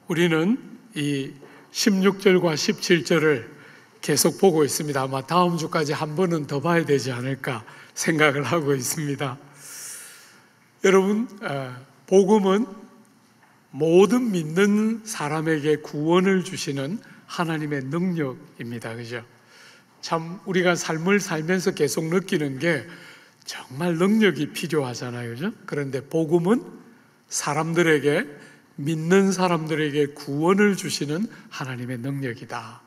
우리는 이 16절과 17절을 계속 보고 있습니다. 아마 다음 주까지 한 번은 더 봐야 되지 않을까 생각을 하고 있습니다. 여러분, 복음은 모든 믿는 사람에게 구원을 주시는 하나님의 능력입니다. 그죠? 참 우리가 삶을 살면서 계속 느끼는 게 정말 능력이 필요하잖아요. 그죠? 그런데 복음은 사람들에게, 믿는 사람들에게 구원을 주시는 하나님의 능력이다.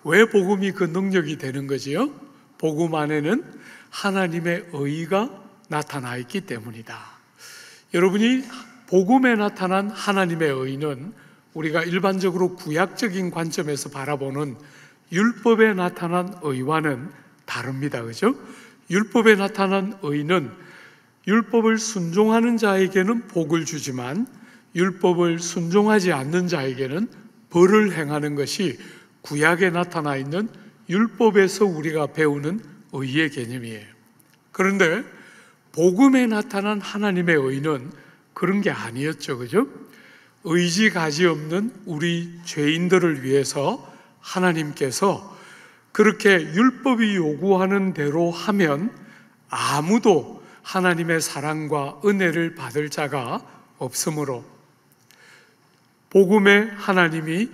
왜 복음이 그 능력이 되는 거지요? 복음 안에는 하나님의 의가 나타나 있기 때문이다. 여러분이 복음에 나타난 하나님의 의는 우리가 일반적으로 구약적인 관점에서 바라보는 율법에 나타난 의와는 다릅니다. 그죠? 율법에 나타난 의는 율법을 순종하는 자에게는 복을 주지만 율법을 순종하지 않는 자에게는 벌을 행하는 것이 구약에 나타나 있는 율법에서 우리가 배우는 의의 개념이에요. 그런데 복음에 나타난 하나님의 의는 그런 게 아니었죠. 그죠? 의지 가지 없는 우리 죄인들을 위해서 하나님께서 그렇게 율법이 요구하는 대로 하면 아무도 하나님의 사랑과 은혜를 받을 자가 없으므로 복음의 하나님이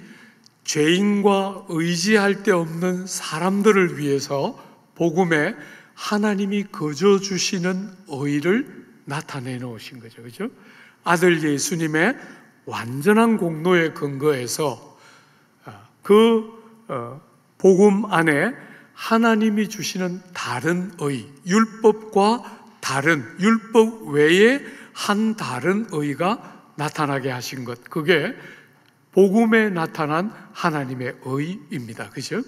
죄인과 의지할 데 없는 사람들을 위해서 복음에 하나님이 거저 주시는 의를 나타내 놓으신 거죠. 그죠? 아들 예수님의 완전한 공로에 근거해서 복음 안에 하나님이 주시는 다른 의, 율법과 다른, 율법 외에 한 다른 의가 나타나게 하신 것, 그게 복음에 나타난 하나님의 의입니다. 그죠?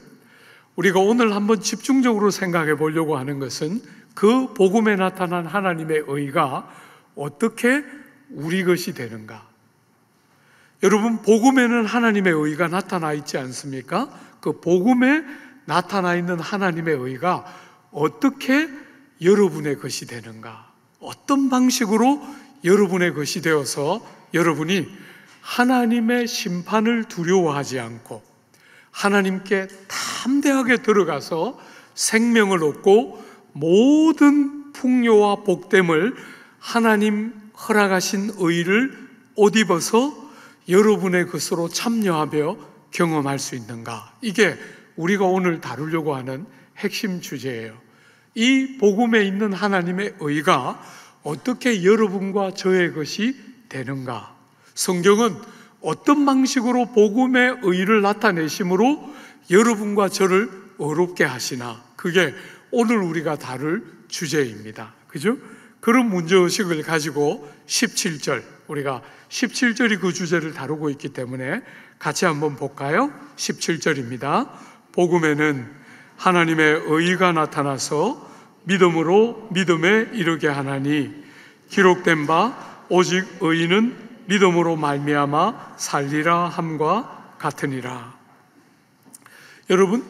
우리가 오늘 한번 집중적으로 생각해 보려고 하는 것은 그 복음에 나타난 하나님의 의가 어떻게 우리 것이 되는가? 여러분, 복음에는 하나님의 의가 나타나 있지 않습니까? 그 복음에 나타나 있는 하나님의 의가 어떻게 여러분의 것이 되는가? 어떤 방식으로 여러분의 것이 되어서 여러분이 하나님의 심판을 두려워하지 않고 하나님께 담대하게 들어가서 생명을 얻고 모든 풍요와 복됨을 하나님 허락하신 의를 옷 입어서 여러분의 것으로 참여하며 경험할 수 있는가? 이게 우리가 오늘 다루려고 하는 핵심 주제예요. 이 복음에 있는 하나님의 의가 어떻게 여러분과 저의 것이 되는가? 성경은 어떤 방식으로 복음의 의를 나타내심으로 여러분과 저를 의롭게 하시나? 그게 오늘 우리가 다룰 주제입니다. 그죠? 그런 문제의식을 가지고 17절, 우리가 17절이 그 주제를 다루고 있기 때문에 같이 한번 볼까요? 17절입니다. 복음에는 하나님의 의가 나타나서 믿음으로 믿음에 이르게 하나니 기록된 바 오직 의인은 믿음으로 말미암아 살리라 함과 같으니라. 여러분,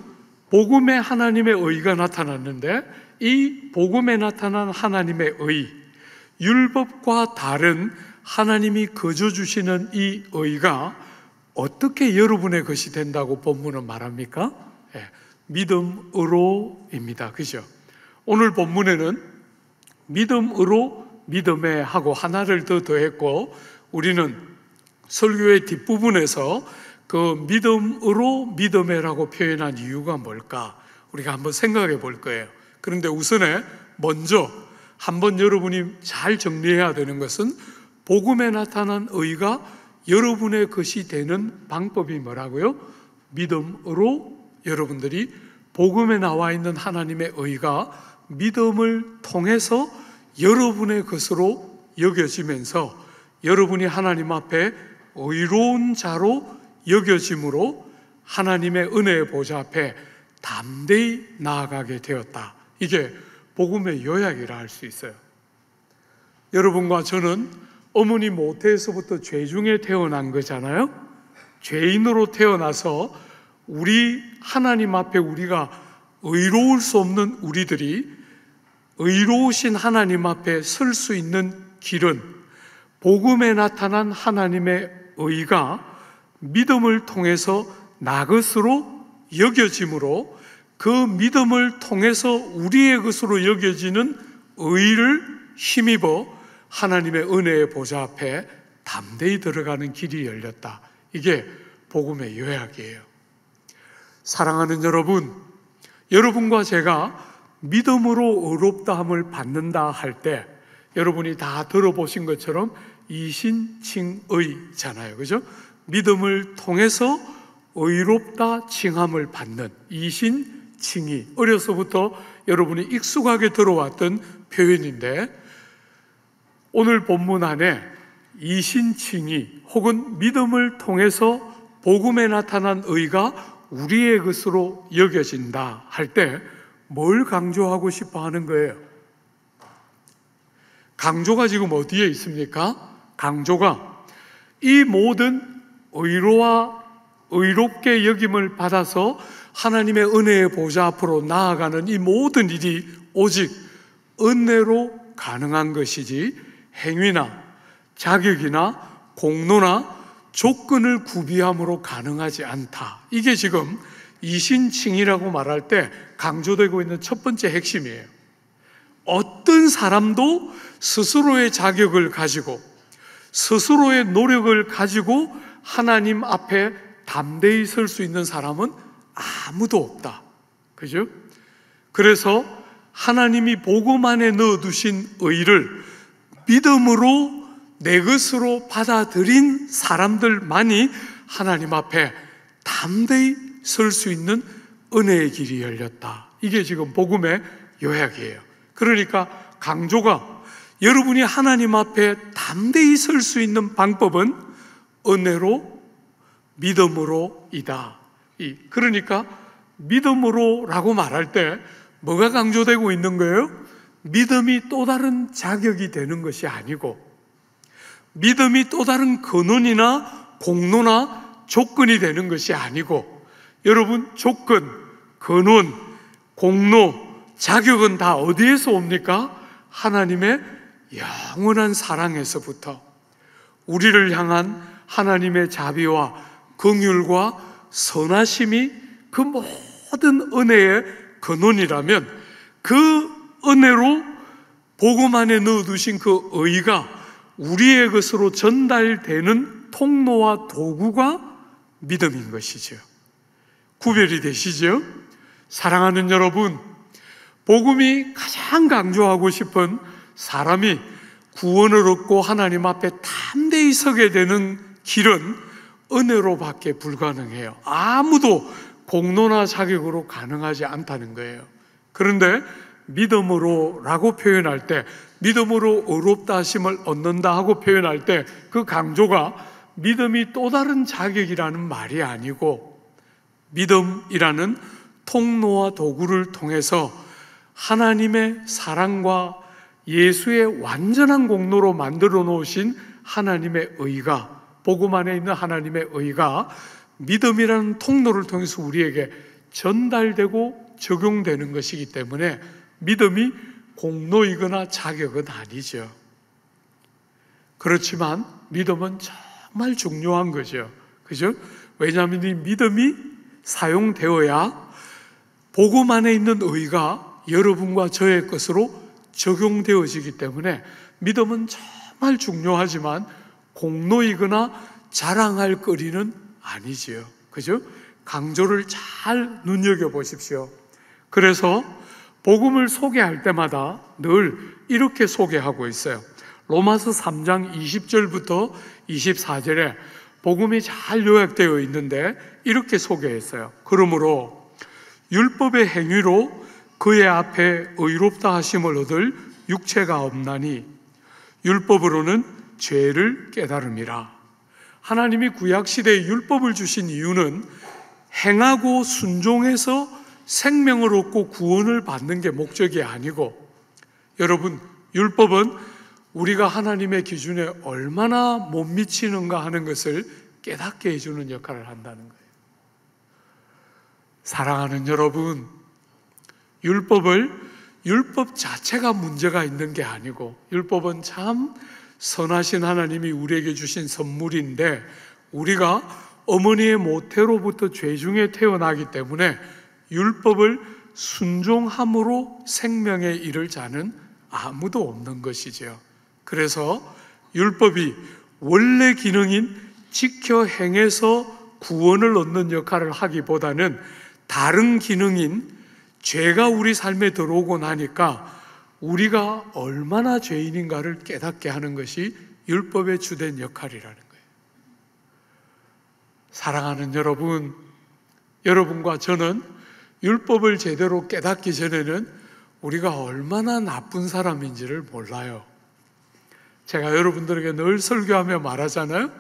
복음에 하나님의 의가 나타났는데 이 복음에 나타난 하나님의 의, 율법과 다른 하나님이 거저 주시는 이 의가 어떻게 여러분의 것이 된다고 본문은 말합니까? 믿음으로입니다. 그죠? 오늘 본문에는 믿음으로 믿음에 하고 하나를 더 더했고, 우리는 설교의 뒷부분에서 그 믿음으로 믿음에라고 표현한 이유가 뭘까? 우리가 한번 생각해 볼 거예요. 그런데 우선에 먼저 한번 여러분이 잘 정리해야 되는 것은 복음에 나타난 의가 여러분의 것이 되는 방법이 뭐라고요? 믿음으로 여러분들이 복음에 나와 있는 하나님의 의가 믿음을 통해서 여러분의 것으로 여겨지면서 여러분이 하나님 앞에 의로운 자로 여겨짐으로 하나님의 은혜의 보좌 앞에 담대히 나아가게 되었다. 이게 복음의 요약이라 할 수 있어요. 여러분과 저는 어머니 모태에서부터 죄 중에 태어난 거잖아요. 죄인으로 태어나서 우리 하나님 앞에 우리가 의로울 수 없는 우리들이 의로우신 하나님 앞에 설 수 있는 길은 복음에 나타난 하나님의 의가 믿음을 통해서 나 것으로 여겨짐으로 그 믿음을 통해서 우리의 것으로 여겨지는 의를 힘입어 하나님의 은혜의 보좌 앞에 담대히 들어가는 길이 열렸다. 이게 복음의 요약이에요. 사랑하는 여러분, 여러분과 제가 믿음으로 의롭다함을 받는다 할 때 여러분이 다 들어보신 것처럼 이신칭의잖아요. 그죠? 믿음을 통해서 의롭다 칭함을 받는 이신칭의. 어려서부터 여러분이 익숙하게 들어왔던 표현인데 오늘 본문 안에 이신칭의 혹은 믿음을 통해서 복음에 나타난 의가 우리의 것으로 여겨진다 할 때 뭘 강조하고 싶어 하는 거예요? 강조가 지금 어디에 있습니까? 강조가 이 모든 의롭게 여김을 받아서 하나님의 은혜의 보좌 앞으로 나아가는 이 모든 일이 오직 은혜로 가능한 것이지 행위나 자격이나 공로나 조건을 구비함으로 가능하지 않다. 이게 지금 이신칭이라고 말할 때 강조되고 있는 첫 번째 핵심이에요. 어떤 사람도 스스로의 자격을 가지고 스스로의 노력을 가지고 하나님 앞에 담대히 설 수 있는 사람은 아무도 없다. 그죠? 그래서 하나님이 복음 안에 넣어두신 의를 믿음으로 내 것으로 받아들인 사람들만이 하나님 앞에 담대히 설 수 있는 은혜의 길이 열렸다. 이게 지금 복음의 요약이에요. 그러니까 강조가 여러분이 하나님 앞에 담대히 설 수 있는 방법은 은혜로 믿음으로이다. 그러니까 믿음으로라고 말할 때 뭐가 강조되고 있는 거예요? 믿음이 또 다른 자격이 되는 것이 아니고 믿음이 또 다른 근원이나 공로나 조건이 되는 것이 아니고 여러분 조건, 근원, 공로, 자격은 다 어디에서 옵니까? 하나님의 영원한 사랑에서부터 우리를 향한 하나님의 자비와 긍휼과 선하심이 그 모든 은혜의 근원이라면 그 은혜로 복음 안에 넣어두신 그 의가 우리의 것으로 전달되는 통로와 도구가 믿음인 것이죠. 구별이 되시죠? 사랑하는 여러분, 복음이 가장 강조하고 싶은 사람이 구원을 얻고 하나님 앞에 담대히 서게 되는 길은 은혜로밖에 불가능해요. 아무도 공로나 자격으로 가능하지 않다는 거예요. 그런데 믿음으로라고 표현할 때 믿음으로 의롭다 하심을 얻는다 하고 표현할 때 그 강조가 믿음이 또 다른 자격이라는 말이 아니고 믿음이라는 통로와 도구를 통해서 하나님의 사랑과 예수의 완전한 공로로 만들어 놓으신 하나님의 의가 복음 안에 있는 하나님의 의가 믿음이라는 통로를 통해서 우리에게 전달되고 적용되는 것이기 때문에 믿음이 공로이거나 자격은 아니죠. 그렇지만 믿음은 정말 중요한 거죠. 그죠? 왜냐하면 이 믿음이 사용되어야 복음 안에 있는 의가 여러분과 저의 것으로 적용되어지기 때문에 믿음은 정말 중요하지만 공로이거나 자랑할 거리는 아니지요. 그죠? 강조를 잘 눈여겨보십시오. 그래서 복음을 소개할 때마다 늘 이렇게 소개하고 있어요. 로마서 3장 20절부터 24절에 복음이 잘 요약되어 있는데 이렇게 소개했어요. 그러므로 율법의 행위로 그의 앞에 의롭다 하심을 얻을 육체가 없나니 율법으로는 죄를 깨달음이라. 하나님이 구약시대에 율법을 주신 이유는 행하고 순종해서 생명을 얻고 구원을 받는 게 목적이 아니고 여러분 율법은 우리가 하나님의 기준에 얼마나 못 미치는가 하는 것을 깨닫게 해주는 역할을 한다는 거예요. 사랑하는 여러분, 율법 자체가 문제가 있는 게 아니고 율법은 참 선하신 하나님이 우리에게 주신 선물인데 우리가 어머니의 모태로부터 죄 중에 태어나기 때문에 율법을 순종함으로 생명에 이를 자는 아무도 없는 것이지요. 그래서 율법이 원래 기능인 지켜 행해서 구원을 얻는 역할을 하기보다는 다른 기능인 죄가 우리 삶에 들어오고 나니까 우리가 얼마나 죄인인가를 깨닫게 하는 것이 율법의 주된 역할이라는 거예요. 사랑하는 여러분, 여러분과 저는 율법을 제대로 깨닫기 전에는 우리가 얼마나 나쁜 사람인지를 몰라요. 제가 여러분들에게 늘 설교하며 말하잖아요.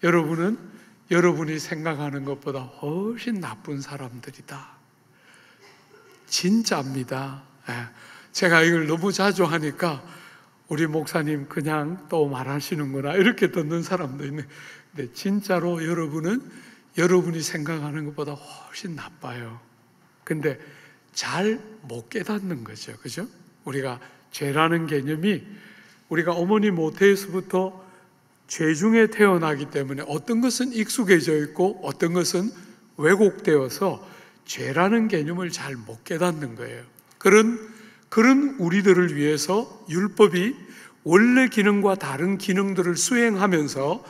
여러분은 여러분이 생각하는 것보다 훨씬 나쁜 사람들이다. 진짜입니다. 제가 이걸 너무 자주 하니까 우리 목사님 그냥 또 말하시는구나 이렇게 듣는 사람도 있는데, 진짜로 여러분은 여러분이 생각하는 것보다 훨씬 나빠요. 근데 잘 못 깨닫는 거죠. 그죠? 우리가 죄라는 개념이 우리가 어머니 모태에서부터 죄 중에 태어나기 때문에 어떤 것은 익숙해져 있고 어떤 것은 왜곡되어서 죄라는 개념을 잘 못 깨닫는 거예요. 그런 우리들을 위해서 율법이 원래 기능과 다른 기능들을 수행하면서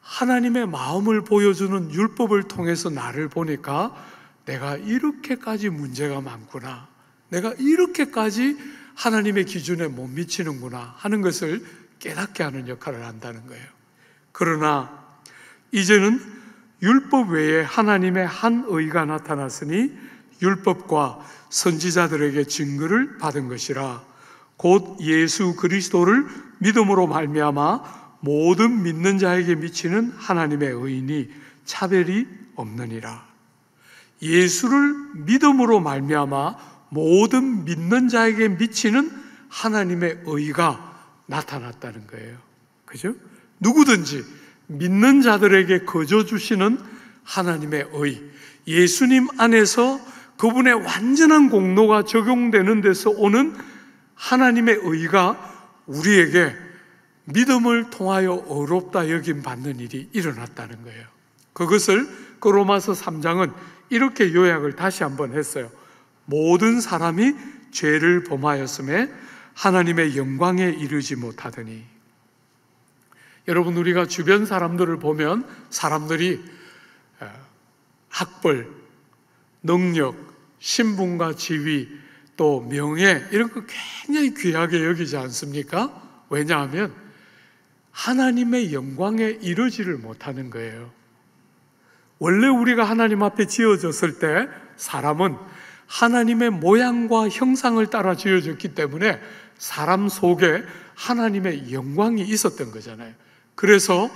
하나님의 마음을 보여주는 율법을 통해서 나를 보니까 내가 이렇게까지 문제가 많구나, 내가 이렇게까지 하나님의 기준에 못 미치는구나 하는 것을 깨닫게 하는 역할을 한다는 거예요. 그러나 이제는 율법 외에 하나님의 한 의가 나타났으니 율법과 선지자들에게 증거를 받은 것이라. 곧 예수 그리스도를 믿음으로 말미암아 모든 믿는 자에게 미치는 하나님의 의인이 차별이 없느니라. 예수를 믿음으로 말미암아 모든 믿는 자에게 미치는 하나님의 의가 나타났다는 거예요. 그죠? 누구든지 믿는 자들에게 거저 주시는 하나님의 의, 예수님 안에서 그분의 완전한 공로가 적용되는 데서 오는 하나님의 의가 우리에게 믿음을 통하여 의롭다 여김 받는 일이 일어났다는 거예요. 그것을 로마서 3장은 이렇게 요약을 다시 한번 했어요. 모든 사람이 죄를 범하였음에 하나님의 영광에 이르지 못하더니. 여러분, 우리가 주변 사람들을 보면 사람들이 학벌, 능력, 신분과 지위, 또 명예 이런 거 굉장히 귀하게 여기지 않습니까? 왜냐하면 하나님의 영광에 이르지를 못하는 거예요. 원래 우리가 하나님 앞에 지어졌을 때 사람은 하나님의 모양과 형상을 따라 지어졌기 때문에 사람 속에 하나님의 영광이 있었던 거잖아요. 그래서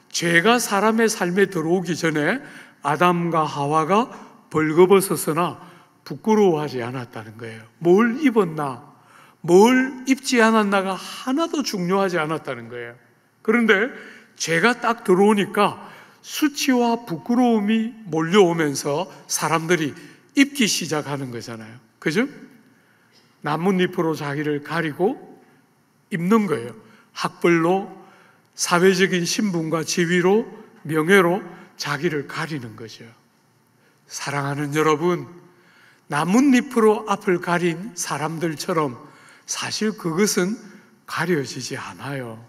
죄가 사람의 삶에 들어오기 전에 아담과 하와가 벌거벗었으나 부끄러워하지 않았다는 거예요. 뭘 입었나, 뭘 입지 않았나가 하나도 중요하지 않았다는 거예요. 그런데 죄가 딱 들어오니까 수치와 부끄러움이 몰려오면서 사람들이 입기 시작하는 거잖아요. 그죠? 나뭇잎으로 자기를 가리고 입는 거예요. 학벌로, 사회적인 신분과 지위로, 명예로 자기를 가리는 거죠. 사랑하는 여러분, 나뭇잎으로 앞을 가린 사람들처럼 사실 그것은 가려지지 않아요.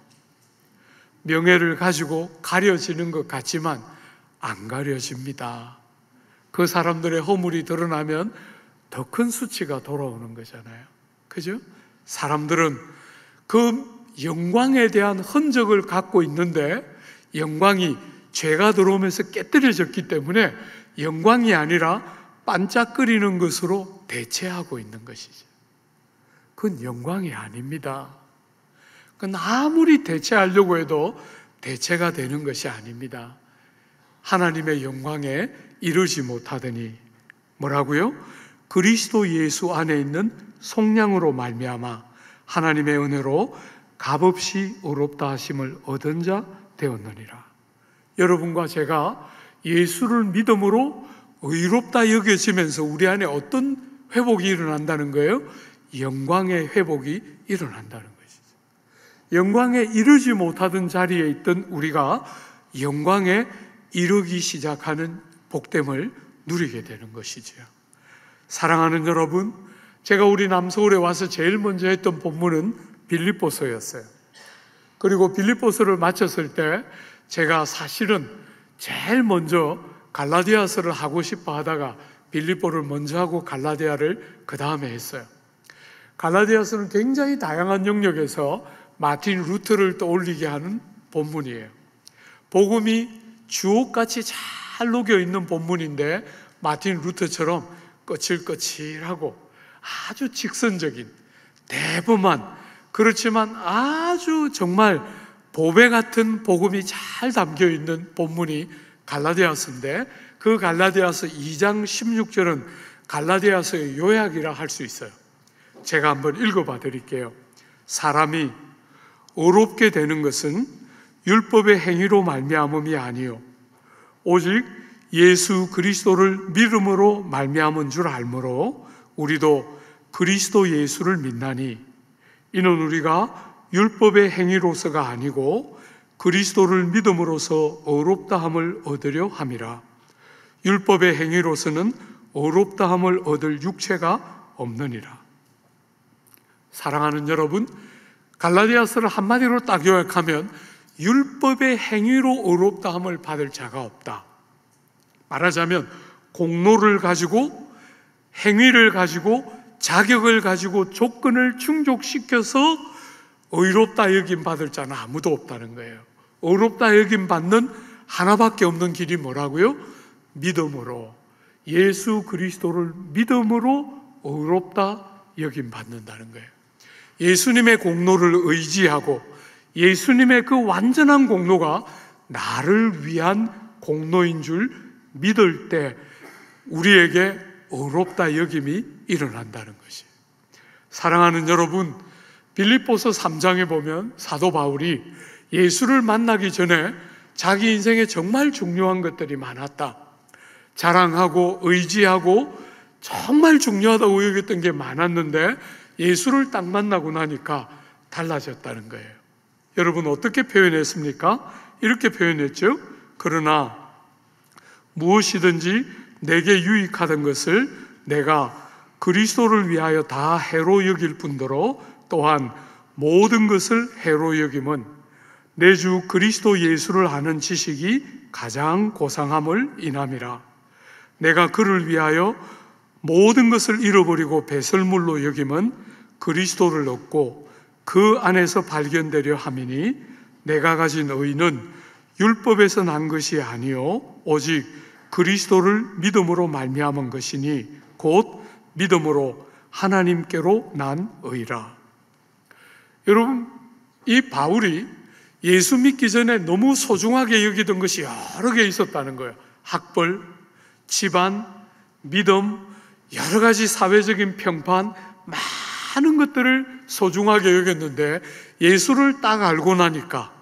명예를 가지고 가려지는 것 같지만 안 가려집니다. 그 사람들의 허물이 드러나면 더 큰 수치가 돌아오는 거잖아요. 그죠? 사람들은 그 영광에 대한 흔적을 갖고 있는데 영광이 죄가 들어오면서 깨뜨려졌기 때문에 영광이 아니라 반짝거리는 것으로 대체하고 있는 것이죠. 그건 영광이 아닙니다. 그건 아무리 대체하려고 해도 대체가 되는 것이 아닙니다. 하나님의 영광에 이르지 못하더니 뭐라고요? 그리스도 예수 안에 있는 속량으로 말미암아 하나님의 은혜로 값없이 의롭다 하심을 얻은 자 되었느니라. 여러분과 제가 예수를 믿음으로 의롭다 여겨지면서 우리 안에 어떤 회복이 일어난다는 거예요? 영광의 회복이 일어난다는 것이죠. 영광에 이르지 못하던 자리에 있던 우리가 영광에 이루기 시작하는 복됨을 누리게 되는 것이지요. 사랑하는 여러분, 제가 우리 남서울에 와서 제일 먼저 했던 본문은 빌립보서였어요. 그리고 빌립보서를 마쳤을 때 제가 사실은 제일 먼저 갈라디아서를 하고 싶어 하다가 빌립보를 먼저 하고 갈라디아를 그 다음에 했어요. 갈라디아서는 굉장히 다양한 영역에서 마틴 루터를 떠올리게 하는 본문이에요. 복음이 주옥같이 잘 녹여있는 본문인데 마틴 루터처럼 거칠거칠하고 아주 직선적인 대범한, 그렇지만 아주 정말 보배 같은 복음이 잘 담겨있는 본문이 갈라디아서인데, 그 갈라디아서 2장 16절은 갈라디아서의 요약이라 할 수 있어요. 제가 한번 읽어봐 드릴게요. 사람이 의롭게 되는 것은 율법의 행위로 말미암음이 아니요 오직 예수 그리스도를 믿음으로 말미암은 줄 알므로 우리도 그리스도 예수를 믿나니 이는 우리가 율법의 행위로서가 아니고 그리스도를 믿음으로써 의롭다함을 얻으려 함이라. 율법의 행위로서는 의롭다함을 얻을 육체가 없느니라. 사랑하는 여러분, 갈라디아서를 한마디로 딱 요약하면 율법의 행위로 의롭다함을 받을 자가 없다. 말하자면 공로를 가지고, 행위를 가지고, 자격을 가지고 조건을 충족시켜서 의롭다 여김 받을 자는 아무도 없다는 거예요. 의롭다 여김 받는 하나밖에 없는 길이 뭐라고요? 믿음으로, 예수 그리스도를 믿음으로 의롭다 여김 받는다는 거예요. 예수님의 공로를 의지하고 예수님의 그 완전한 공로가 나를 위한 공로인 줄 믿을 때 우리에게 의롭다 여김이 일어난다는 것이에요. 사랑하는 여러분, 빌립보서 3장에 보면 사도 바울이 예수를 만나기 전에 자기 인생에 정말 중요한 것들이 많았다, 자랑하고 의지하고 정말 중요하다고 여겼던 게 많았는데 예수를 딱 만나고 나니까 달라졌다는 거예요. 여러분 어떻게 표현했습니까? 이렇게 표현했죠. 그러나 무엇이든지 내게 유익하던 것을 내가 그리스도를 위하여 다 해로 여길 뿐더러 또한 모든 것을 해로 여김은 내 주 그리스도 예수를 아는 지식이 가장 고상함을 인함이라. 내가 그를 위하여 모든 것을 잃어버리고 배설물로 여김은 그리스도를 얻고 그 안에서 발견되려 함이니 내가 가진 의는 율법에서 난 것이 아니요 오직 그리스도를 믿음으로 말미암은 것이니 곧 믿음으로 하나님께로 난 의라. 여러분, 이 바울이 예수 믿기 전에 너무 소중하게 여기던 것이 여러 개 있었다는 거예요. 학벌, 집안, 믿음, 여러 가지 사회적인 평판, 많은 것들을 소중하게 여겼는데 예수를 딱 알고 나니까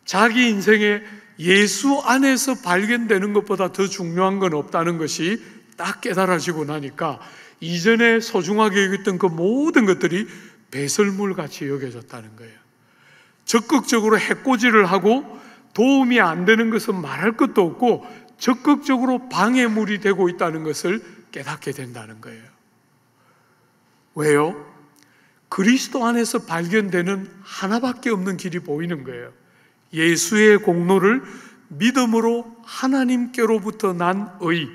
자기 인생에 예수 안에서 발견되는 것보다 더 중요한 건 없다는 것이 딱 깨달아지고 나니까 이전에 소중하게 여겼던 그 모든 것들이 배설물같이 여겨졌다는 거예요. 적극적으로 해코지를 하고 도움이 안 되는 것은 말할 것도 없고 적극적으로 방해물이 되고 있다는 것을 깨닫게 된다는 거예요. 왜요? 그리스도 안에서 발견되는 하나밖에 없는 길이 보이는 거예요. 예수의 공로를 믿음으로 하나님께로부터 난 의,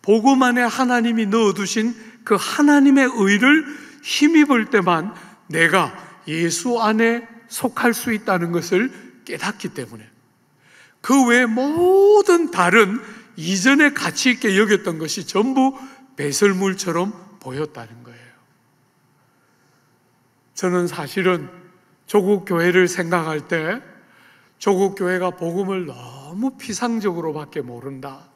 복음 안에 하나님이 넣어두신 그 하나님의 의를 힘입을 때만 내가 예수 안에 속할 수 있다는 것을 깨닫기 때문에 그 외 모든 다른 이전에 가치 있게 여겼던 것이 전부 배설물처럼 보였다는 거예요. 저는 사실은 조국 교회를 생각할 때 조국 교회가 복음을 너무 피상적으로밖에 모른다,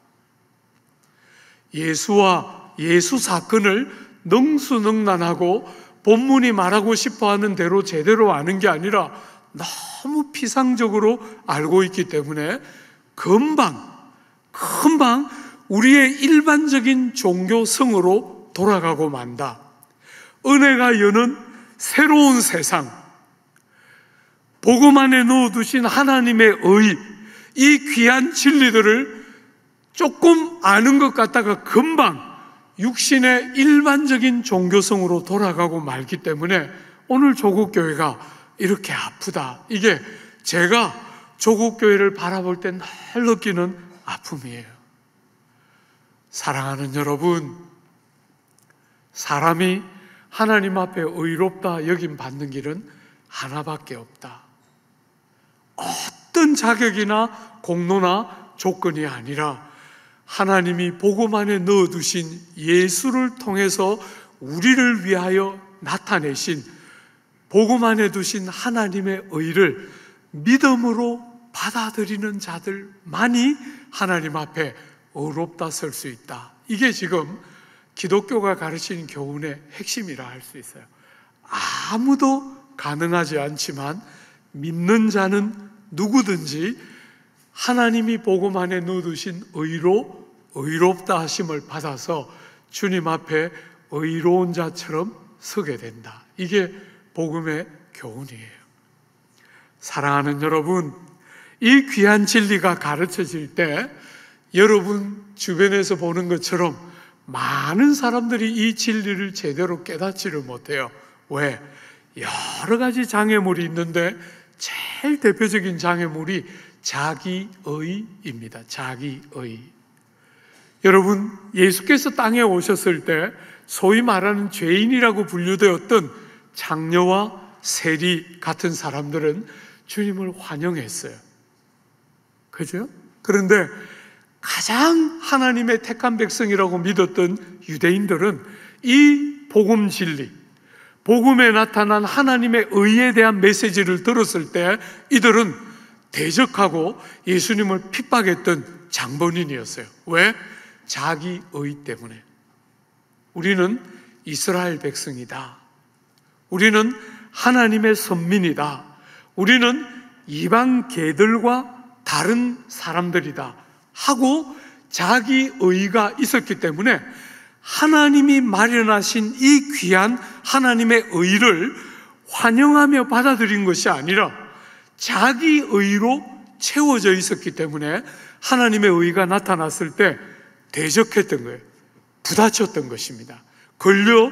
예수와 예수 사건을 능수능란하고 본문이 말하고 싶어하는 대로 제대로 아는 게 아니라 너무 피상적으로 알고 있기 때문에 금방 우리의 일반적인 종교성으로 돌아가고 만다. 은혜가 여는 새로운 세상, 복음 안에 넣어두신 하나님의 의, 이 귀한 진리들을 조금 아는 것 같다가 금방 육신의 일반적인 종교성으로 돌아가고 말기 때문에 오늘 조국교회가 이렇게 아프다. 이게 제가 조국교회를 바라볼 때 늘 느끼는 아픔이에요. 사랑하는 여러분, 사람이 하나님 앞에 의롭다 여김 받는 길은 하나밖에 없다. 어떤 자격이나 공로나 조건이 아니라 하나님이 복음 안에 넣어두신 예수를 통해서 우리를 위하여 나타내신 복음 안에 두신 하나님의 의를 믿음으로 받아들이는 자들만이 하나님 앞에 의롭다 설 수 있다. 이게 지금 기독교가 가르치는 교훈의 핵심이라 할 수 있어요. 아무도 가능하지 않지만 믿는 자는 누구든지 하나님이 복음 안에 넣어두신 의로 의롭다 하심을 받아서 주님 앞에 의로운 자처럼 서게 된다. 이게 복음의 교훈이에요. 사랑하는 여러분, 이 귀한 진리가 가르쳐질 때 여러분 주변에서 보는 것처럼 많은 사람들이 이 진리를 제대로 깨닫지를 못해요. 왜? 여러 가지 장애물이 있는데 제일 대표적인 장애물이 자기의입니다. 자기의. 여러분, 예수께서 땅에 오셨을 때 소위 말하는 죄인이라고 분류되었던 장녀와 세리 같은 사람들은 주님을 환영했어요. 그죠? 그런데 가장 하나님의 택한 백성이라고 믿었던 유대인들은 이 복음 진리, 복음에 나타난 하나님의 의에 대한 메시지를 들었을 때 이들은 대적하고 예수님을 핍박했던 장본인이었어요. 왜? 자기 의 때문에. 우리는 이스라엘 백성이다. 우리는 하나님의 선민이다. 우리는 이방 개들과 다른 사람들이다 하고 자기 의가 있었기 때문에 하나님이 마련하신 이 귀한 하나님의 의를 환영하며 받아들인 것이 아니라 자기 의로 채워져 있었기 때문에 하나님의 의가 나타났을 때 대적했던 거예요. 부딪혔던 것입니다. 걸려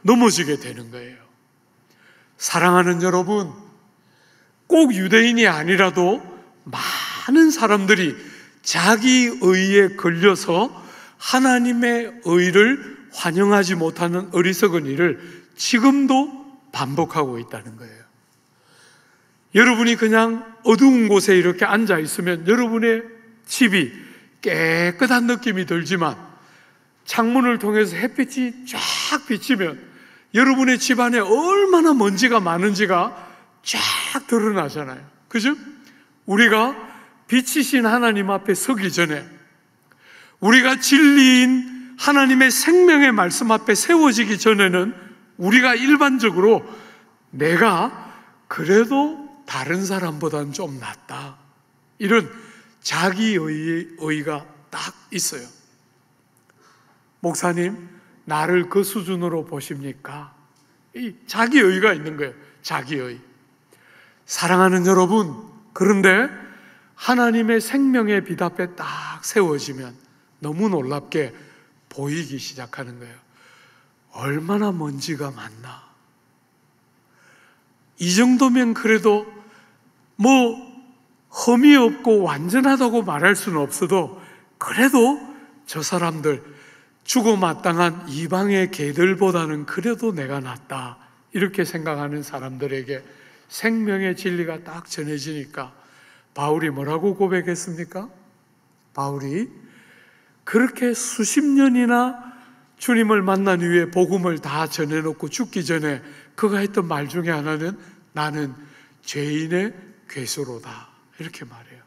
넘어지게 되는 거예요. 사랑하는 여러분, 꼭 유대인이 아니라도 많은 사람들이 자기 의에 걸려서 하나님의 의를 환영하지 못하는 어리석은 일을 지금도 반복하고 있다는 거예요. 여러분이 그냥 어두운 곳에 이렇게 앉아 있으면 여러분의 집이 깨끗한 느낌이 들지만 창문을 통해서 햇빛이 쫙 비치면 여러분의 집 안에 얼마나 먼지가 많은지가 쫙 드러나잖아요. 그죠? 우리가 빛이신 하나님 앞에 서기 전에, 우리가 진리인 하나님의 생명의 말씀 앞에 세워지기 전에는 우리가 일반적으로 내가 그래도 다른 사람보다는 좀 낫다, 이런 자기의가 딱 있어요. 목사님, 나를 그 수준으로 보십니까? 이 자기의가 있는 거예요. 자기의. 사랑하는 여러분, 그런데 하나님의 생명의 빛 앞에 딱 세워지면 너무 놀랍게 보이기 시작하는 거예요. 얼마나 먼지가 많나. 이 정도면 그래도 뭐 흠이 없고 완전하다고 말할 수는 없어도 그래도 저 사람들 죽어마땅한 이방의 개들보다는 그래도 내가 낫다, 이렇게 생각하는 사람들에게 생명의 진리가 딱 전해지니까 바울이 뭐라고 고백했습니까? 바울이 그렇게 수십 년이나 주님을 만난 이후에 복음을 다 전해놓고 죽기 전에 그가 했던 말 중에 하나는 나는 죄인의 괴수로다, 이렇게 말해요.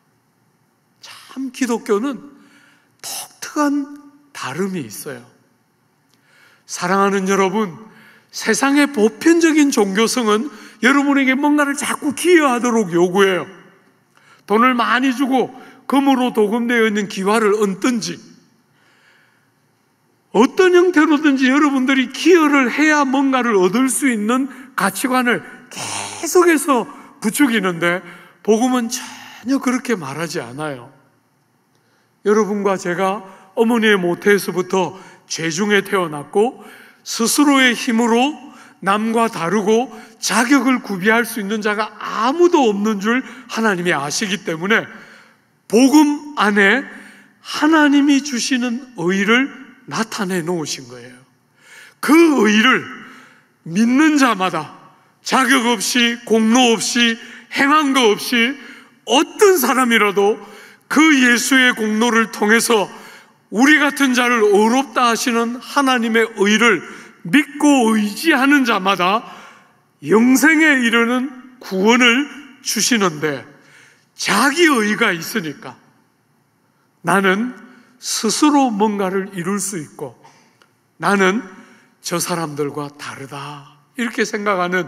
참 기독교는 독특한 다름이 있어요. 사랑하는 여러분, 세상의 보편적인 종교성은 여러분에게 뭔가를 자꾸 기여하도록 요구해요. 돈을 많이 주고 금으로 도금되어 있는 기와를 얹든지 어떤 형태로든지 여러분들이 기여를 해야 뭔가를 얻을 수 있는 가치관을 계속해서 부추기는데, 복음은 전혀 그렇게 말하지 않아요. 여러분과 제가 어머니의 모태에서부터 죄중에 태어났고 스스로의 힘으로 남과 다르고 자격을 구비할 수 있는 자가 아무도 없는 줄 하나님이 아시기 때문에 복음 안에 하나님이 주시는 의를 나타내 놓으신 거예요. 그 의를 믿는 자마다 자격 없이 공로 없이 행한 거 없이 어떤 사람이라도 그 예수의 공로를 통해서 우리 같은 자를 의롭다 하시는 하나님의 의를 믿고 의지하는 자마다 영생에 이르는 구원을 주시는데, 자기 의가 있으니까 나는 스스로 뭔가를 이룰 수 있고 나는 저 사람들과 다르다 이렇게 생각하는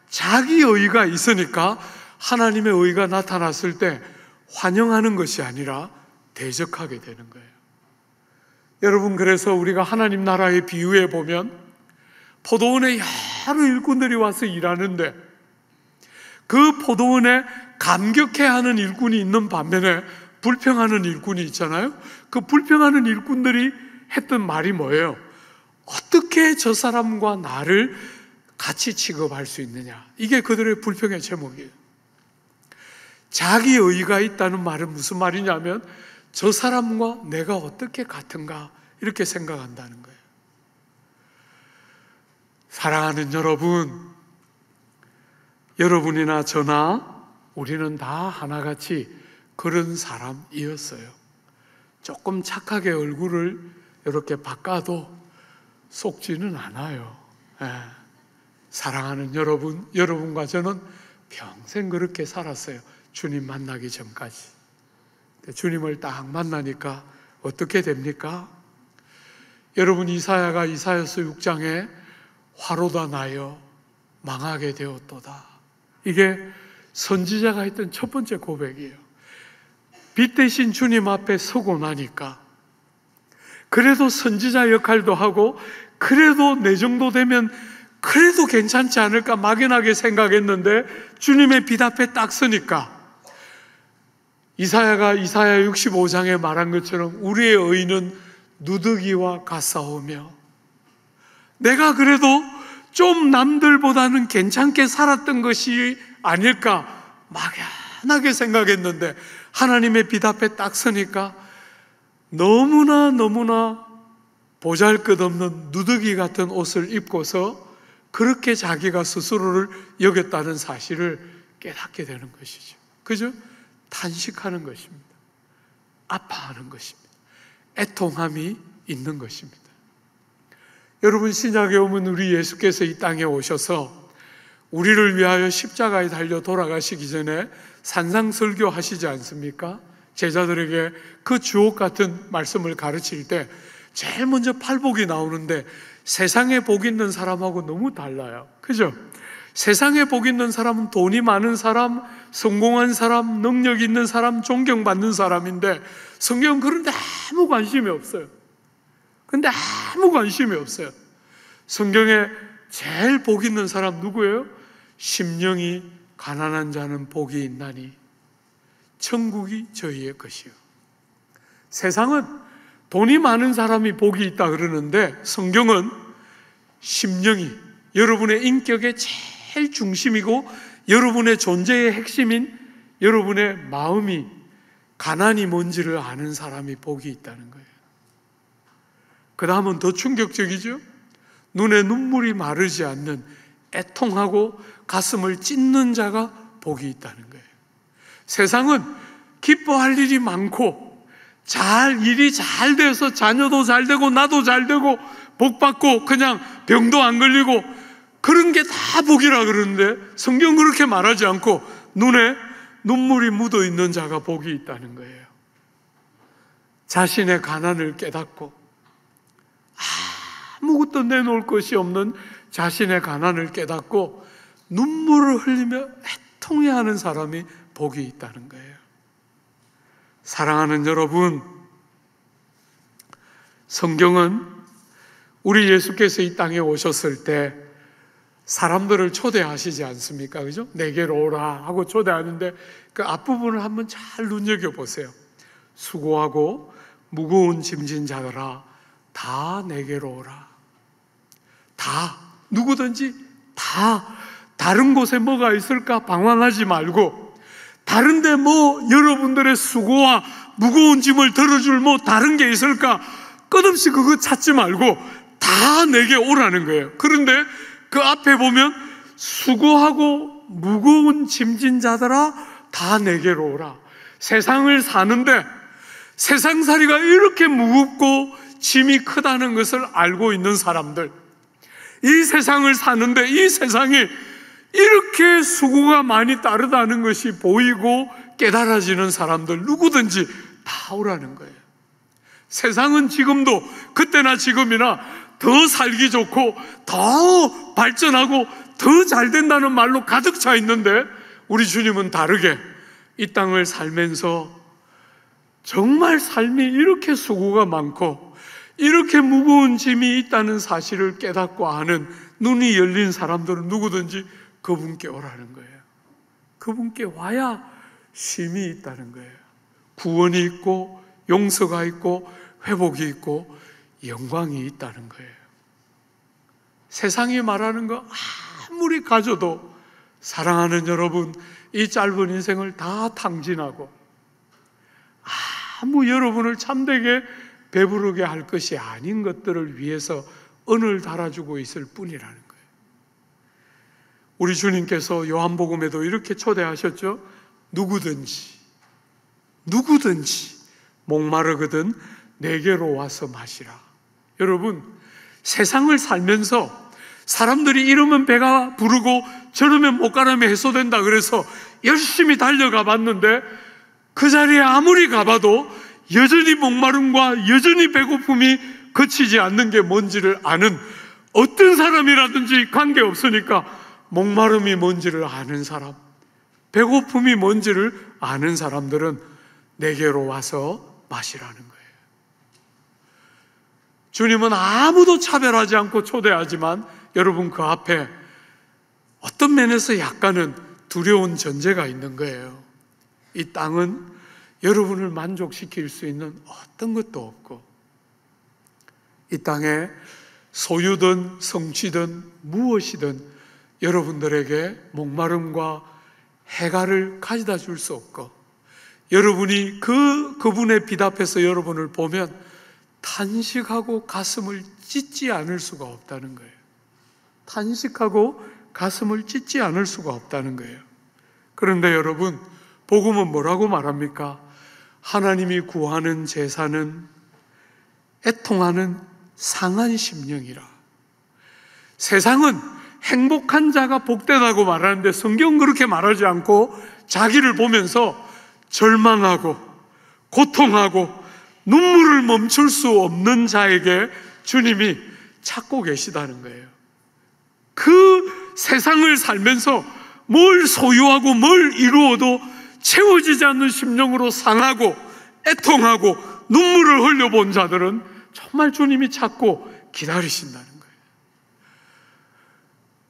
자기 의가 있으니까 하나님의 의가 나타났을 때 환영하는 것이 아니라 대적하게 되는 거예요. 여러분, 그래서 우리가 하나님 나라의 비유에 보면 포도원에 여러 일꾼들이 와서 일하는데 그 포도원에 감격해하는 일꾼이 있는 반면에 불평하는 일꾼이 있잖아요. 그 불평하는 일꾼들이 했던 말이 뭐예요? 어떻게 저 사람과 나를 같이 취급할 수 있느냐, 이게 그들의 불평의 제목이에요. 자기 의가 있다는 말은 무슨 말이냐면 저 사람과 내가 어떻게 같은가 이렇게 생각한다는 거예요. 사랑하는 여러분, 여러분이나 저나 우리는 다 하나같이 그런 사람이었어요. 조금 착하게 얼굴을 이렇게 바꿔도 속지는 않아요. 사랑하는 여러분, 여러분과 저는 평생 그렇게 살았어요. 주님 만나기 전까지. 주님을 딱 만나니까 어떻게 됩니까? 여러분, 이사야가 이사야서 6장에 화로다 나여 망하게 되었도다, 이게 선지자가 했던 첫 번째 고백이에요. 빛 대신 주님 앞에 서고 나니까 그래도 선지자 역할도 하고 그래도 내 정도 되면 그래도 괜찮지 않을까 막연하게 생각했는데 주님의 빛 앞에 딱 서니까 이사야가 이사야 65장에 말한 것처럼 우리의 의는 누더기와 같사오며, 내가 그래도 좀 남들보다는 괜찮게 살았던 것이 아닐까 막연하게 생각했는데 하나님의 빛 앞에 딱 서니까 너무나 보잘것없는 누더기 같은 옷을 입고서 그렇게 자기가 스스로를 여겼다는 사실을 깨닫게 되는 것이죠. 그죠? 탄식하는 것입니다. 아파하는 것입니다. 애통함이 있는 것입니다. 여러분, 신약에 오면 우리 예수께서 이 땅에 오셔서 우리를 위하여 십자가에 달려 돌아가시기 전에 산상설교 하시지 않습니까? 제자들에게 그 주옥 같은 말씀을 가르칠 때 제일 먼저 팔복이 나오는데 세상에 복 있는 사람하고 너무 달라요. 그죠? 세상에 복 있는 사람은 돈이 많은 사람, 성공한 사람, 능력 있는 사람, 존경받는 사람인데 성경은 그런데 아무 관심이 없어요. 근데 아무 관심이 없어요. 성경에 제일 복 있는 사람 누구예요? 심령이 가난한 자는 복이 있나니 천국이 저희의 것이요. 세상은 돈이 많은 사람이 복이 있다 그러는데 성경은 심령이, 여러분의 인격의 제일 중심이고 여러분의 존재의 핵심인 여러분의 마음이 가난이 뭔지를 아는 사람이 복이 있다는 거예요. 그 다음은 더 충격적이죠? 눈에 눈물이 마르지 않는 애통하고 가슴을 찢는 자가 복이 있다는 거예요. 세상은 기뻐할 일이 많고 일이 잘 돼서 자녀도 잘 되고 나도 잘 되고 복 받고 그냥 병도 안 걸리고 그런 게 다 복이라 그러는데 성경 그렇게 말하지 않고 눈에 눈물이 묻어 있는 자가 복이 있다는 거예요. 자신의 가난을 깨닫고 아무것도 내놓을 것이 없는 자신의 가난을 깨닫고 눈물을 흘리며 애통해하는 사람이 복이 있다는 거예요. 사랑하는 여러분, 성경은 우리 예수께서 이 땅에 오셨을 때 사람들을 초대하시지 않습니까? 그죠? 내게로 오라 하고 초대하는데 그 앞부분을 한번 잘 눈여겨보세요. 수고하고 무거운 짐진 자들아 다 내게로 오라. 다, 누구든지 다. 다른 곳에 뭐가 있을까 방황하지 말고, 다른데 뭐 여러분들의 수고와 무거운 짐을 들어줄 뭐 다른 게 있을까 끝없이 그거 찾지 말고 다 내게 오라는 거예요. 그런데 그 앞에 보면 수고하고 무거운 짐진 자들아 다 내게로 오라. 세상을 사는데 세상살이가 이렇게 무겁고 짐이 크다는 것을 알고 있는 사람들, 이 세상을 사는데 이 세상이 이렇게 수고가 많이 따르다는 것이 보이고 깨달아지는 사람들 누구든지 다 오라는 거예요. 세상은 지금도 그때나 지금이나 더 살기 좋고 더 발전하고 더 잘 된다는 말로 가득 차 있는데 우리 주님은 다르게 이 땅을 살면서 정말 삶이 이렇게 수고가 많고 이렇게 무거운 짐이 있다는 사실을 깨닫고 아는 눈이 열린 사람들은 누구든지 그분께 오라는 거예요. 그분께 와야 쉼이 있다는 거예요. 구원이 있고 용서가 있고 회복이 있고 영광이 있다는 거예요. 세상이 말하는 거 아무리 가져도 사랑하는 여러분, 이 짧은 인생을 다 탕진하고 아무 여러분을 참되게 배부르게 할 것이 아닌 것들을 위해서 은을 달아주고 있을 뿐이라는 거예요. 우리 주님께서 요한복음에도 이렇게 초대하셨죠. 누구든지 목마르거든 내게로 와서 마시라. 여러분, 세상을 살면서 사람들이 이러면 배가 부르고 저러면 목가람이 해소된다 그래서 열심히 달려가 봤는데 그 자리에 아무리 가봐도 여전히 목마름과 여전히 배고픔이 거치지 않는 게 뭔지를 아는, 어떤 사람이라든지 관계없으니까 목마름이 뭔지를 아는 사람, 배고픔이 뭔지를 아는 사람들은 내게로 와서 마시라는 거예요. 주님은 아무도 차별하지 않고 초대하지만 여러분 그 앞에 어떤 면에서 약간은 두려운 전제가 있는 거예요. 이 땅은 여러분을 만족시킬 수 있는 어떤 것도 없고 이 땅에 소유든 성취든 무엇이든 여러분들에게 목마름과 해갈을 가져다 줄 수 없고 여러분이 그분의 빛 앞에서 여러분을 보면 탄식하고 가슴을 찢지 않을 수가 없다는 거예요. 탄식하고 가슴을 찢지 않을 수가 없다는 거예요. 그런데 여러분, 복음은 뭐라고 말합니까? 하나님이 구하는 제사는 애통하는 상한 심령이라. 세상은 행복한 자가 복되다고 말하는데 성경은 그렇게 말하지 않고 자기를 보면서 절망하고 고통하고 눈물을 멈출 수 없는 자에게 주님이 찾고 계시다는 거예요. 그 세상을 살면서 뭘 소유하고 뭘 이루어도 채워지지 않는 심령으로 상하고 애통하고 눈물을 흘려본 자들은 정말 주님이 찾고 기다리신다는 거예요.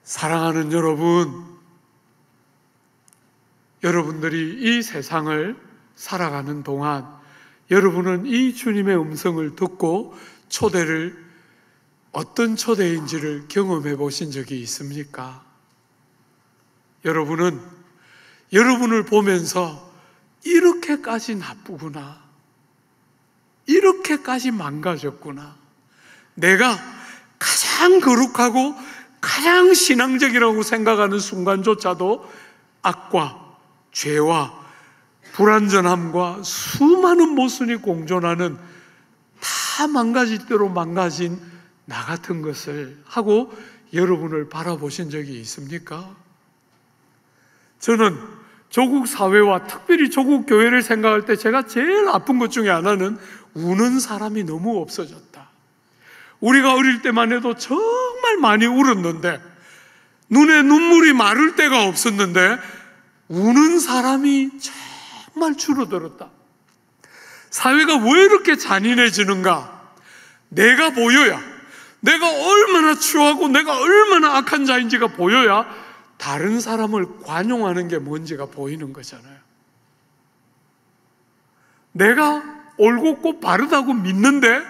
사랑하는 여러분, 여러분들이 이 세상을 살아가는 동안 여러분은 이 주님의 음성을 듣고 초대를 어떤 초대인지를 경험해 보신 적이 있습니까? 여러분은 여러분을 보면서 이렇게까지 나쁘구나, 이렇게까지 망가졌구나, 내가 가장 거룩하고 가장 신앙적이라고 생각하는 순간조차도 악과 죄와 불완전함과 수많은 모순이 공존하는 다 망가질 대로 망가진 나 같은 것을 하고 여러분을 바라보신 적이 있습니까? 저는 조국 사회와 특별히 조국 교회를 생각할 때 제가 제일 아픈 것 중에 하나는 우는 사람이 너무 없어졌다. 우리가 어릴 때만 해도 정말 많이 울었는데 눈에 눈물이 마를 때가 없었는데 우는 사람이 정말 줄어들었다. 사회가 왜 이렇게 잔인해지는가? 내가 보여야, 내가 얼마나 추하고 내가 얼마나 악한 자인지가 보여야 다른 사람을 관용하는 게 뭔지가 보이는 거잖아요. 내가 올곧고 바르다고 믿는데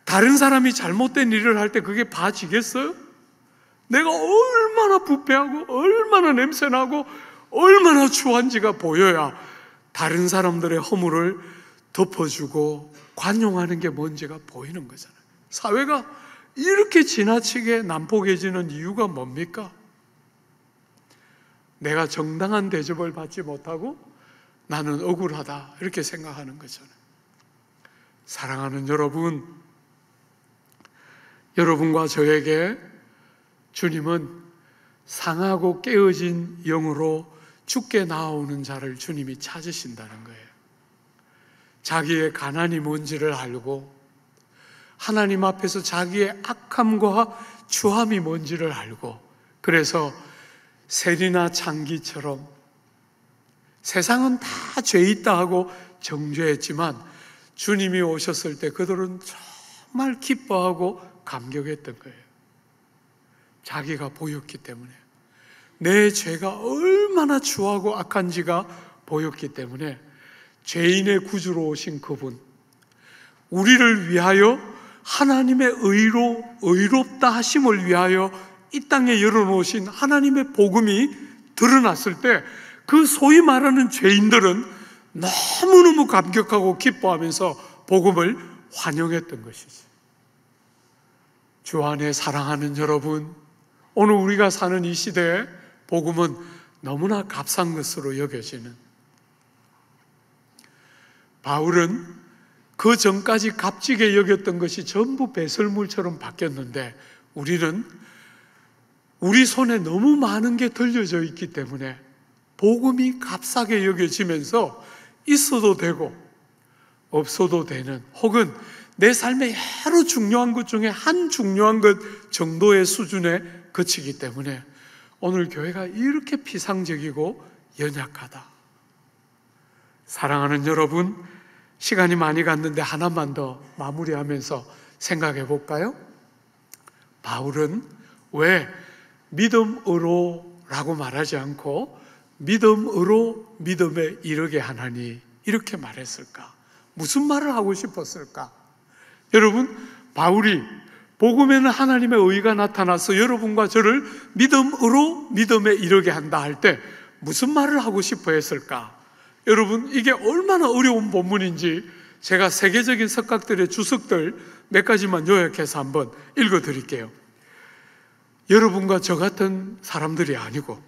다른 사람이 잘못된 일을 할 때 그게 봐지겠어요? 내가 얼마나 부패하고 얼마나 냄새나고 얼마나 추한지가 보여야 다른 사람들의 허물을 덮어주고 관용하는 게 뭔지가 보이는 거잖아요. 사회가 이렇게 지나치게 난폭해지는 이유가 뭡니까? 내가 정당한 대접을 받지 못하고 나는 억울하다 이렇게 생각하는 거잖아요. 사랑하는 여러분, 여러분과 저에게 주님은 상하고 깨어진 영으로 죽게 나아오는 자를 주님이 찾으신다는 거예요. 자기의 가난이 뭔지를 알고 하나님 앞에서 자기의 악함과 추함이 뭔지를 알고, 그래서 세리나 창기처럼 세상은 다 죄 있다 하고 정죄했지만 주님이 오셨을 때 그들은 정말 기뻐하고 감격했던 거예요. 자기가 보였기 때문에, 내 죄가 얼마나 추하고 악한지가 보였기 때문에 죄인의 구주로 오신 그분, 우리를 위하여 하나님의 의로 의롭다 하심을 위하여 이 땅에 열어놓으신 하나님의 복음이 드러났을 때 그 소위 말하는 죄인들은 너무너무 감격하고 기뻐하면서 복음을 환영했던 것이지. 주 안에 사랑하는 여러분, 오늘 우리가 사는 이 시대에 복음은 너무나 값싼 것으로 여겨지는, 바울은 그 전까지 값지게 여겼던 것이 전부 배설물처럼 바뀌었는데 우리는 우리 손에 너무 많은 게 들려져 있기 때문에 복음이 값싸게 여겨지면서 있어도 되고 없어도 되는, 혹은 내 삶에 여러 중요한 것 중에 한 중요한 것 정도의 수준에 그치기 때문에 오늘 교회가 이렇게 피상적이고 연약하다. 사랑하는 여러분, 시간이 많이 갔는데 하나만 더 마무리하면서 생각해 볼까요? 바울은 왜 믿음으로 라고 말하지 않고 믿음으로 믿음에 이르게 하나니 이렇게 말했을까? 무슨 말을 하고 싶었을까? 여러분, 바울이 복음에는 하나님의 의가 나타나서 여러분과 저를 믿음으로 믿음에 이르게 한다 할 때 무슨 말을 하고 싶어 했을까? 여러분, 이게 얼마나 어려운 본문인지 제가 세계적인 석학들의 주석들 몇 가지만 요약해서 한번 읽어드릴게요. 여러분과 저 같은 사람들이 아니고,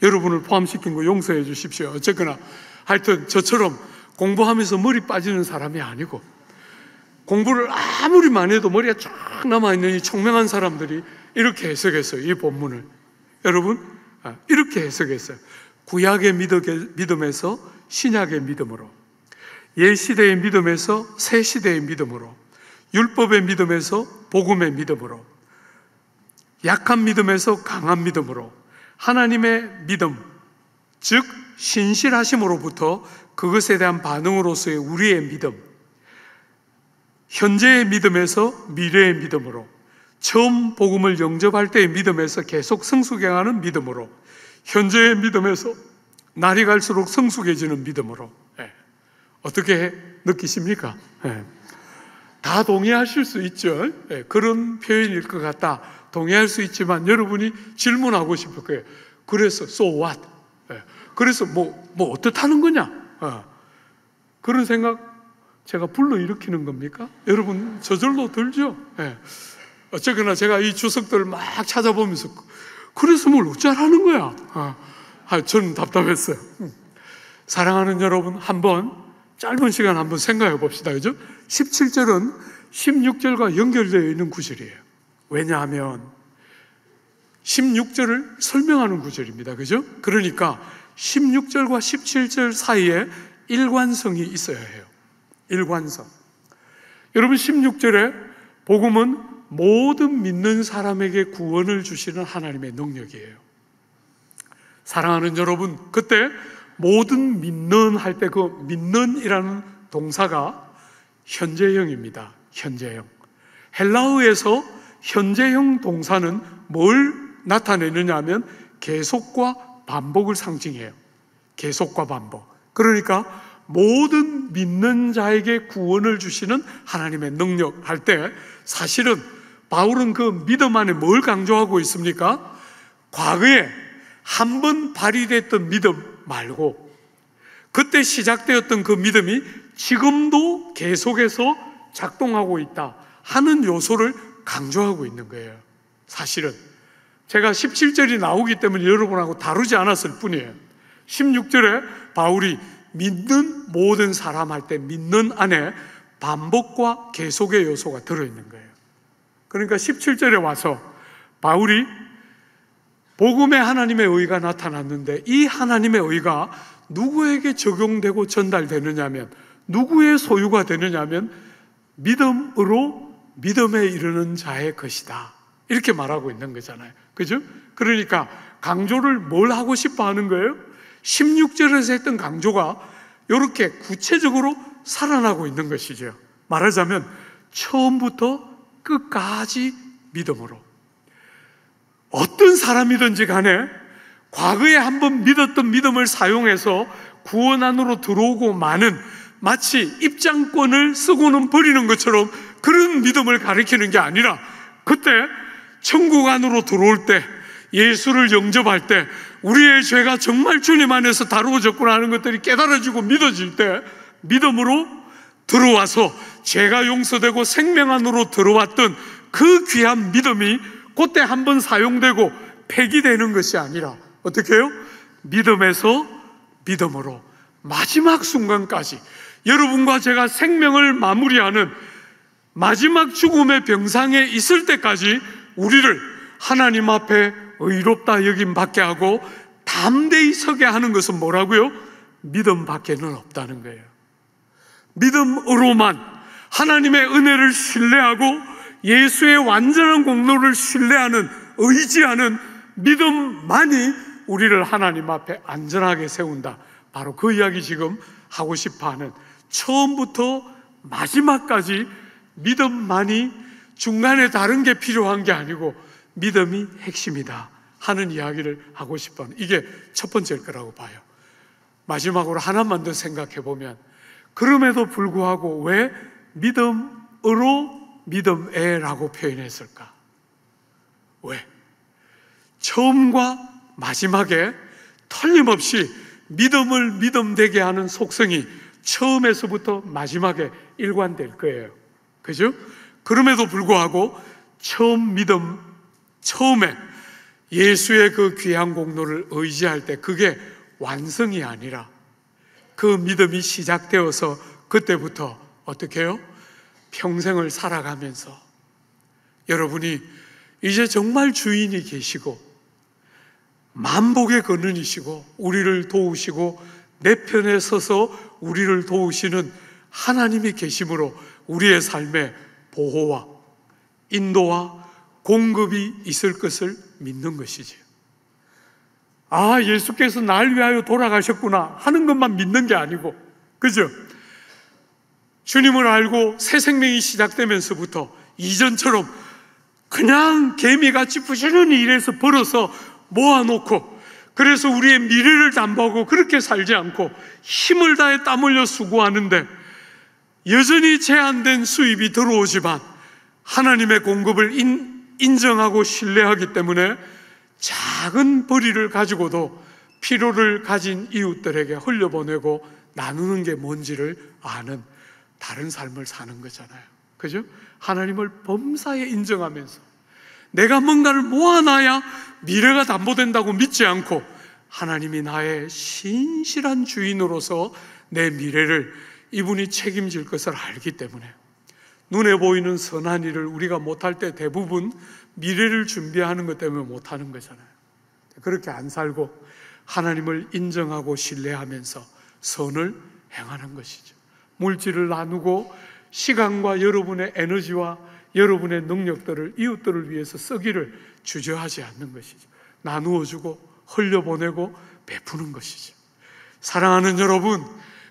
여러분을 포함시킨 거 용서해 주십시오. 어쨌거나 하여튼 저처럼 공부하면서 머리 빠지는 사람이 아니고, 공부를 아무리 많이 해도 머리가 쫙 남아있는 이 총명한 사람들이 이렇게 해석했어요. 이 본문을. 여러분, 이렇게 해석했어요. 구약의 믿음에서 신약의 믿음으로, 옛 시대의 믿음에서 새 시대의 믿음으로, 율법의 믿음에서 복음의 믿음으로, 약한 믿음에서 강한 믿음으로, 하나님의 믿음, 즉 신실하심으로부터 그것에 대한 반응으로서의 우리의 믿음, 현재의 믿음에서 미래의 믿음으로, 처음 복음을 영접할 때의 믿음에서 계속 성숙해가는 믿음으로, 현재의 믿음에서 날이 갈수록 성숙해지는 믿음으로. 어떻게 느끼십니까? 다 동의하실 수 있죠. 그런 표현일 것 같다. 동의할 수 있지만 여러분이 질문하고 싶을 거예요. 그래서 so what? 그래서 뭐 어떻다는 거냐? 그런 생각 제가 불러일으키는 겁니까? 여러분 저절로 들죠? 어쨌거나 제가 이 주석들을 막 찾아보면서 그래서 뭘 어쩌라는 거야? 저는 답답했어요. 사랑하는 여러분, 한번 짧은 시간 한번 생각해 봅시다. 그죠? 17절은 16절과 연결되어 있는 구절이에요. 왜냐하면 16절을 설명하는 구절입니다. 그죠? 그러니까 16절과 17절 사이에 일관성이 있어야 해요. 일관성. 여러분, 16절에 복음은 모든 믿는 사람에게 구원을 주시는 하나님의 능력이에요. 사랑하는 여러분, 그때 모든 믿는 할 때 그 믿는이라는 동사가 현재형입니다. 현재형. 헬라어에서 현재형 동사는 뭘 나타내느냐 하면 계속과 반복을 상징해요. 계속과 반복. 그러니까 모든 믿는 자에게 구원을 주시는 하나님의 능력 할 때 사실은 바울은 그 믿음 안에 뭘 강조하고 있습니까? 과거에 한 번 발휘됐던 믿음 말고 그때 시작되었던 그 믿음이 지금도 계속해서 작동하고 있다 하는 요소를 강조하고 있는 거예요. 사실은 제가 17절이 나오기 때문에 여러분하고 다루지 않았을 뿐이에요. 16절에 바울이 믿는 모든 사람 할 때 믿는 안에 반복과 계속의 요소가 들어있는 거예요. 그러니까 17절에 와서 바울이 복음에 하나님의 의가 나타났는데 이 하나님의 의가 누구에게 적용되고 전달되느냐면 누구의 소유가 되느냐면 믿음으로 믿음에 이르는 자의 것이다 이렇게 말하고 있는 거잖아요. 그죠? 그러니까 강조를 뭘 하고 싶어 하는 거예요? 16절에서 했던 강조가 이렇게 구체적으로 살아나고 있는 것이죠. 말하자면 처음부터 끝까지 믿음으로 어떤 사람이든지 간에 과거에 한번 믿었던 믿음을 사용해서 구원 안으로 들어오고 마는 마치 입장권을 쓰고는 버리는 것처럼 그런 믿음을 가리키는 게 아니라 그때 천국 안으로 들어올 때 예수를 영접할 때 우리의 죄가 정말 주님 안에서 다루어졌구나 하는 것들이 깨달아지고 믿어질 때 믿음으로 들어와서 죄가 용서되고 생명 안으로 들어왔던 그 귀한 믿음이 그때 한번 사용되고 폐기되는 것이 아니라 어떻게 해요? 믿음에서 믿음으로 마지막 순간까지 여러분과 제가 생명을 마무리하는 마지막 죽음의 병상에 있을 때까지 우리를 하나님 앞에 의롭다 여김 받게 하고 담대히 서게 하는 것은 뭐라고요? 믿음밖에는 없다는 거예요. 믿음으로만 하나님의 은혜를 신뢰하고 예수의 완전한 공로를 신뢰하는 의지하는 믿음만이 우리를 하나님 앞에 안전하게 세운다. 바로 그 이야기 지금 하고 싶어하는 처음부터 마지막까지 믿음만이 중간에 다른 게 필요한 게 아니고 믿음이 핵심이다 하는 이야기를 하고 싶어하는 이게 첫 번째일 거라고 봐요. 마지막으로 하나만 더 생각해 보면 그럼에도 불구하고 왜 믿음으로 믿음에라고 표현했을까? 왜? 처음과 마지막에 틀림없이 믿음을 믿음되게 하는 속성이 처음에서부터 마지막에 일관될 거예요. 그죠? 그럼에도 불구하고 처음에 예수의 그 귀한 공로를 의지할 때 그게 완성이 아니라 그 믿음이 시작되어서 그때부터 어떻게 해요? 평생을 살아가면서 여러분이 이제 정말 주인이 계시고 만복의 근원이시고 우리를 도우시고 내 편에 서서 우리를 도우시는 하나님이 계심으로 우리의 삶에 보호와 인도와 공급이 있을 것을 믿는 것이지요. 아, 예수께서 날 위하여 돌아가셨구나 하는 것만 믿는 게 아니고, 그죠? 주님을 알고 새 생명이 시작되면서부터 이전처럼 그냥 개미같이 부지런히 일해서 벌어서 모아놓고 그래서 우리의 미래를 담보하고 그렇게 살지 않고 힘을 다해 땀 흘려 수고하는데 여전히 제한된 수입이 들어오지만 하나님의 공급을 인정하고 신뢰하기 때문에 작은 벌이를 가지고도 필요를 가진 이웃들에게 흘려보내고 나누는 게 뭔지를 아는 다른 삶을 사는 거잖아요. 그죠? 하나님을 범사에 인정하면서 내가 뭔가를 모아놔야 미래가 담보된다고 믿지 않고 하나님이 나의 신실한 주인으로서 내 미래를 이분이 책임질 것을 알기 때문에 눈에 보이는 선한 일을 우리가 못할 때 대부분 미래를 준비하는 것 때문에 못하는 거잖아요. 그렇게 안 살고 하나님을 인정하고 신뢰하면서 선을 행하는 것이죠. 물질을 나누고 시간과 여러분의 에너지와 여러분의 능력들을 이웃들을 위해서 쓰기를 주저하지 않는 것이죠. 나누어주고 흘려보내고 베푸는 것이죠. 사랑하는 여러분,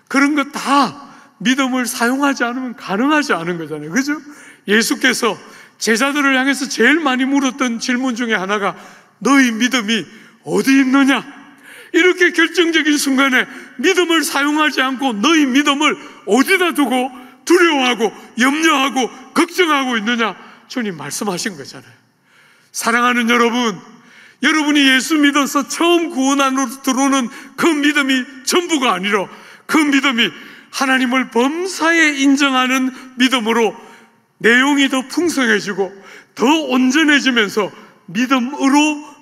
그런 것 다 믿음을 사용하지 않으면 가능하지 않은 거잖아요. 그죠? 예수께서 제자들을 향해서 제일 많이 물었던 질문 중에 하나가 너희 믿음이 어디 있느냐? 이렇게 결정적인 순간에 믿음을 사용하지 않고 너희 믿음을 어디다 두고 두려워하고 염려하고 걱정하고 있느냐? 주님 말씀하신 거잖아요. 사랑하는 여러분, 여러분이 예수 믿어서 처음 구원 안으로 들어오는 그 믿음이 전부가 아니라 그 믿음이 하나님을 범사에 인정하는 믿음으로 내용이 더 풍성해지고 더 온전해지면서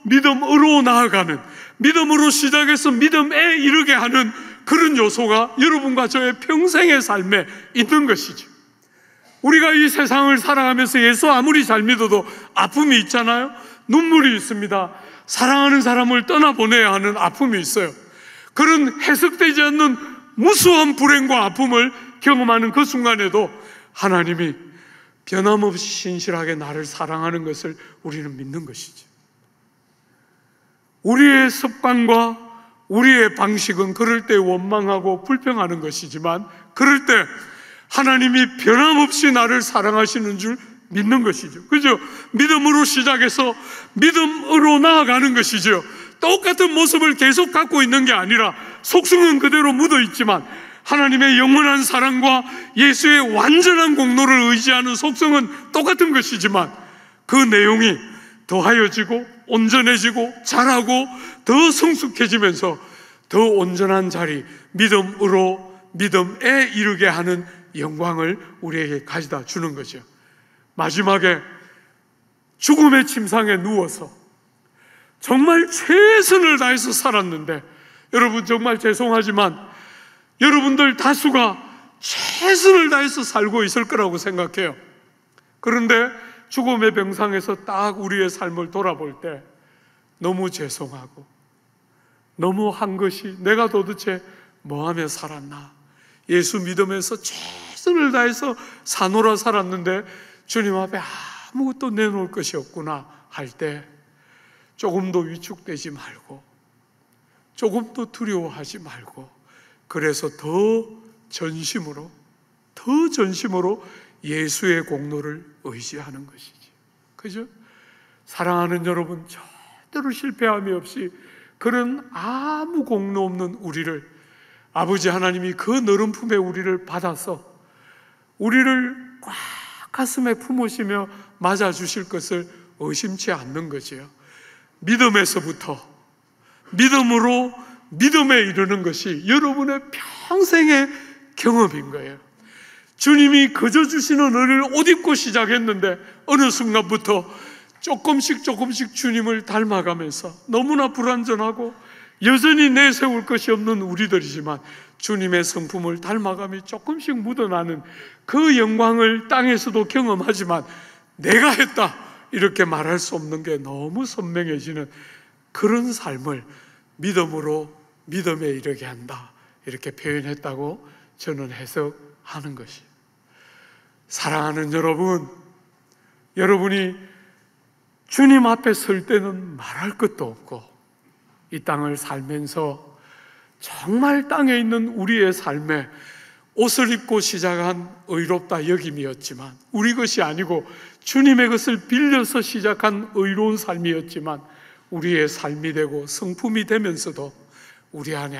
믿음으로 나아가는, 믿음으로 시작해서 믿음에 이르게 하는 그런 요소가 여러분과 저의 평생의 삶에 있는 것이죠. 우리가 이 세상을 살아가면서 예수 아무리 잘 믿어도 아픔이 있잖아요. 눈물이 있습니다. 사랑하는 사람을 떠나보내야 하는 아픔이 있어요. 그런 해석되지 않는 무수한 불행과 아픔을 경험하는 그 순간에도 하나님이 변함없이 신실하게 나를 사랑하는 것을 우리는 믿는 것이죠. 우리의 습관과 우리의 방식은 그럴 때 원망하고 불평하는 것이지만 그럴 때 하나님이 변함없이 나를 사랑하시는 줄 믿는 것이죠. 그죠? 믿음으로 시작해서 믿음으로 나아가는 것이죠. 똑같은 모습을 계속 갖고 있는 게 아니라 속성은 그대로 묻어 있지만 하나님의 영원한 사랑과 예수의 완전한 공로를 의지하는 속성은 똑같은 것이지만 그 내용이 더하여지고 온전해지고 자라고 더 성숙해지면서 더 온전한 자리, 믿음에 이르게 하는 영광을 우리에게 가져다 주는 거죠. 마지막에 죽음의 침상에 누워서 정말 최선을 다해서 살았는데, 여러분 정말 죄송하지만 여러분들 다수가 최선을 다해서 살고 있을 거라고 생각해요. 그런데 죽음의 병상에서 딱 우리의 삶을 돌아볼 때 너무 죄송하고 너무 한 것이 내가 도대체 뭐하며 살았나, 예수 믿으면서 최선을 다해서 사노라 살았는데 주님 앞에 아무것도 내놓을 것이 없구나 할 때 조금도 위축되지 말고 조금도 두려워하지 말고 그래서 더 전심으로 예수의 공로를 의지하는 것이지. 그죠? 사랑하는 여러분, 절대로 실패함이 없이 그런 아무 공로 없는 우리를 아버지 하나님이 그 너른 품에 우리를 받아서 우리를 꽉 가슴에 품으시며 맞아주실 것을 의심치 않는 거지요. 믿음에서부터 믿음으로 믿음에 이르는 것이 여러분의 평생의 경험인 거예요. 주님이 거저 주시는 은혜를 옷 입고 시작했는데 어느 순간부터 조금씩 주님을 닮아가면서 너무나 불완전하고 여전히 내세울 것이 없는 우리들이지만 주님의 성품을 닮아감이 조금씩 묻어나는 그 영광을 땅에서도 경험하지만 내가 했다 이렇게 말할 수 없는 게 너무 선명해지는 그런 삶을 믿음에 이르게 한다 이렇게 표현했다고 저는 해석하는 것이에요. 사랑하는 여러분, 여러분이 주님 앞에 설 때는 말할 것도 없고 이 땅을 살면서 정말 땅에 있는 우리의 삶에 옷을 입고 시작한 의롭다 여김이었지만 우리 것이 아니고 주님의 것을 빌려서 시작한 의로운 삶이었지만 우리의 삶이 되고 성품이 되면서도 우리 안에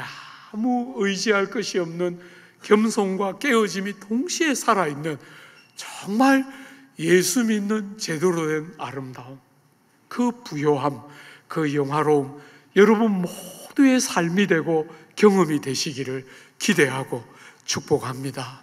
아무 의지할 것이 없는 겸손과 깨어짐이 동시에 살아있는 정말 예수 믿는 제대로 된 아름다움, 그 부요함, 그 영화로움 여러분 모두의 삶이 되고 경험이 되시기를 기대하고 축복합니다.